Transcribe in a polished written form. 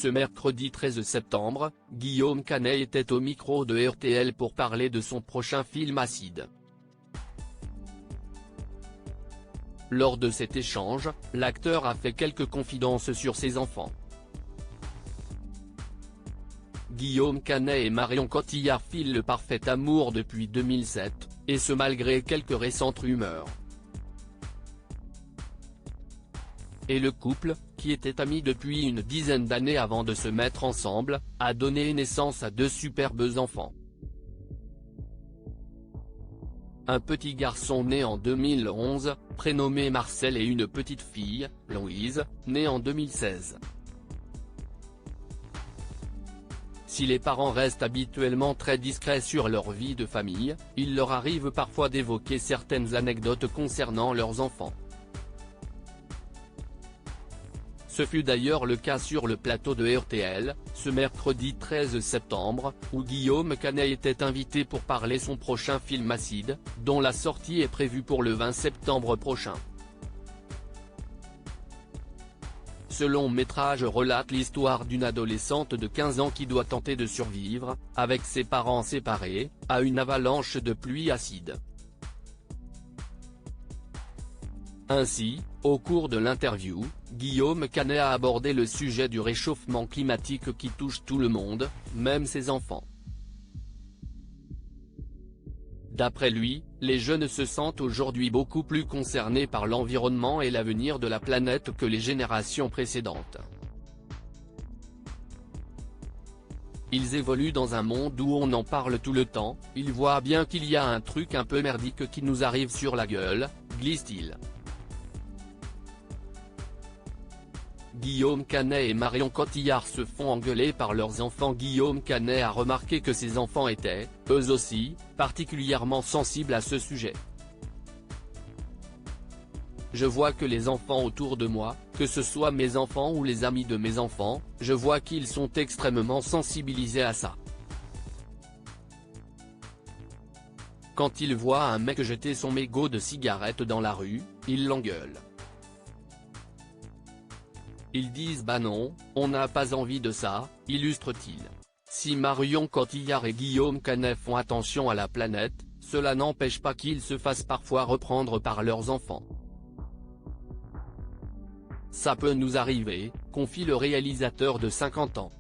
Ce mercredi 13 septembre, Guillaume Canet était au micro de RTL pour parler de son prochain film Acide. Lors de cet échange, l'acteur a fait quelques confidences sur ses enfants. Guillaume Canet et Marion Cotillard filent le parfait amour depuis 2007, et ce malgré quelques récentes rumeurs. Et le couple, qui était ami depuis une dizaine d'années avant de se mettre ensemble, a donné naissance à 2 superbes enfants. Un petit garçon né en 2011, prénommé Marcel, et une petite fille, Louise, née en 2016. Si les parents restent habituellement très discrets sur leur vie de famille, il leur arrive parfois d'évoquer certaines anecdotes concernant leurs enfants. Ce fut d'ailleurs le cas sur le plateau de RTL, ce mercredi 13 septembre, où Guillaume Canet était invité pour parler son prochain film Acide, dont la sortie est prévue pour le 20 septembre prochain. Ce long métrage relate l'histoire d'une adolescente de 15 ans qui doit tenter de survivre, avec ses parents séparés, à une avalanche de pluie acide. Ainsi, au cours de l'interview, Guillaume Canet a abordé le sujet du réchauffement climatique qui touche tout le monde, même ses enfants. D'après lui, les jeunes se sentent aujourd'hui beaucoup plus concernés par l'environnement et l'avenir de la planète que les générations précédentes. Ils évoluent dans un monde où on en parle tout le temps, ils voient bien qu'il y a un truc un peu merdique qui nous arrive sur la gueule, glisse-t-il. Guillaume Canet et Marion Cotillard se font engueuler par leurs enfants. Guillaume Canet a remarqué que ses enfants étaient, eux aussi, particulièrement sensibles à ce sujet. Je vois que les enfants autour de moi, que ce soit mes enfants ou les amis de mes enfants, je vois qu'ils sont extrêmement sensibilisés à ça. Quand ils voient un mec jeter son mégot de cigarette dans la rue, ils l'engueulent. Ils disent bah non, on n'a pas envie de ça, illustre-t-il. Si Marion Cotillard et Guillaume Canet font attention à la planète, cela n'empêche pas qu'ils se fassent parfois reprendre par leurs enfants. Ça peut nous arriver, confie le réalisateur de 50 ans.